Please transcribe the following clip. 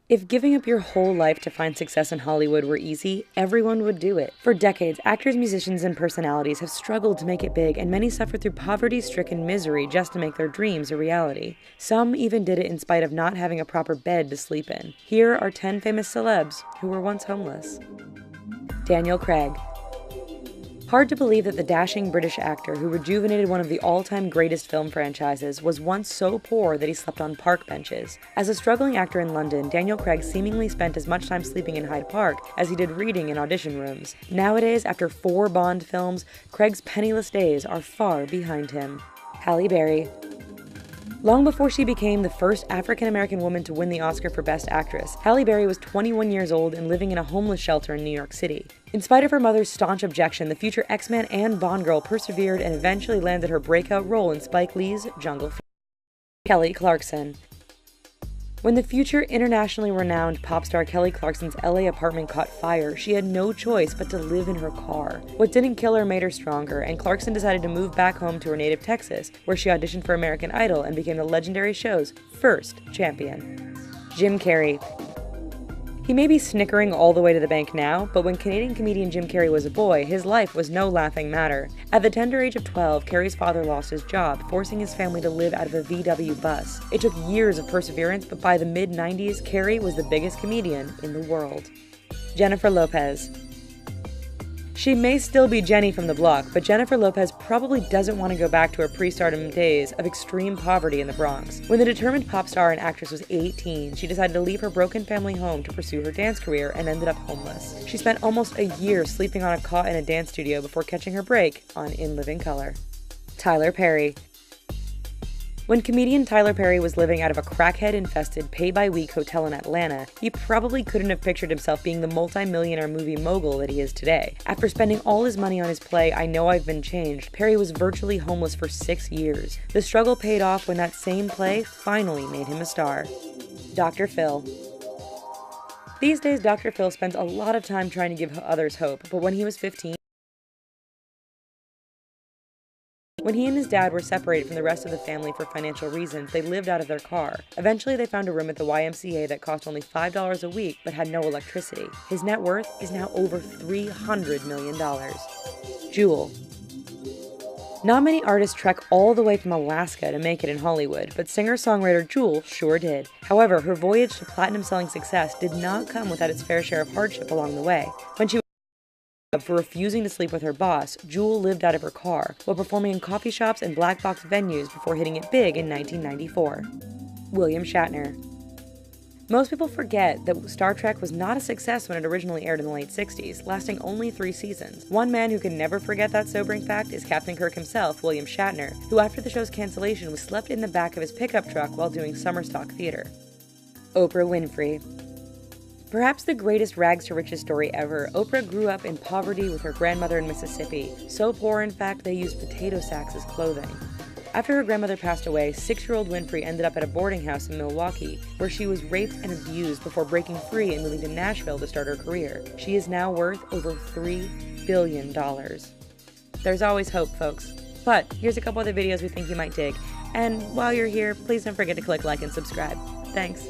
If giving up your whole life to find success in Hollywood were easy, everyone would do it. For decades, actors, musicians, and personalities have struggled to make it big, and many suffered through poverty-stricken misery just to make their dreams a reality. Some even did it in spite of not having a proper bed to sleep in. Here are 10 famous celebs who were once homeless. Daniel Craig. Hard to believe that the dashing British actor who rejuvenated one of the all-time greatest film franchises was once so poor that he slept on park benches. As a struggling actor in London, Daniel Craig seemingly spent as much time sleeping in Hyde Park as he did reading in audition rooms. Nowadays, after 4 Bond films, Craig's penniless days are far behind him. Halle Berry. Long before she became the first African-American woman to win the Oscar for Best Actress, Halle Berry was 21 years old and living in a homeless shelter in New York City. In spite of her mother's staunch objection, the future X-Man and Bond girl persevered and eventually landed her breakout role in Spike Lee's Jungle Fever. Kelly Clarkson. When the future internationally renowned pop star Kelly Clarkson's LA apartment caught fire, she had no choice but to live in her car. What didn't kill her made her stronger, and Clarkson decided to move back home to her native Texas, where she auditioned for American Idol and became the legendary show's first champion. Jim Carrey. He may be snickering all the way to the bank now, but when Canadian comedian Jim Carrey was a boy, his life was no laughing matter. At the tender age of 12, Carrey's father lost his job, forcing his family to live out of a VW bus. It took years of perseverance, but by the mid-90s, Carrey was the biggest comedian in the world. Jennifer Lopez. She may still be Jenny from the block, but Jennifer Lopez probably doesn't want to go back to her pre-stardom days of extreme poverty in the Bronx. When the determined pop star and actress was 18, she decided to leave her broken family home to pursue her dance career and ended up homeless. She spent almost a year sleeping on a cot in a dance studio before catching her break on In Living Color. Tyler Perry. When comedian Tyler Perry was living out of a crackhead-infested pay-by-week hotel in Atlanta, he probably couldn't have pictured himself being the multi-millionaire movie mogul that he is today. After spending all his money on his play I Know I've Been Changed, Perry was virtually homeless for 6 years. The struggle paid off when that same play finally made him a star. Dr. Phil. These days, Dr. Phil spends a lot of time trying to give others hope, but when he was 15, when he and his dad were separated from the rest of the family for financial reasons, they lived out of their car. Eventually, they found a room at the YMCA that cost only $5 a week but had no electricity. His net worth is now over $300 million. Jewel. Not many artists trek all the way from Alaska to make it in Hollywood, but singer-songwriter Jewel sure did. However, her voyage to platinum-selling success did not come without its fair share of hardship along the way. When she for refusing to sleep with her boss, Jewel lived out of her car, while performing in coffee shops and black box venues before hitting it big in 1994. William Shatner. Most people forget that Star Trek was not a success when it originally aired in the late 60s, lasting only 3 seasons. One man who can never forget that sobering fact is Captain Kirk himself, William Shatner, who after the show's cancellation was slept in the back of his pickup truck while doing summer stock theater. Oprah Winfrey. Perhaps the greatest rags-to-riches story ever, Oprah grew up in poverty with her grandmother in Mississippi, so poor in fact they used potato sacks as clothing. After her grandmother passed away, 6-year-old Winfrey ended up at a boarding house in Milwaukee, where she was raped and abused before breaking free and moving to Nashville to start her career. She is now worth over $3 billion. There's always hope, folks. But here's a couple other videos we think you might dig, and while you're here, please don't forget to click like and subscribe. Thanks.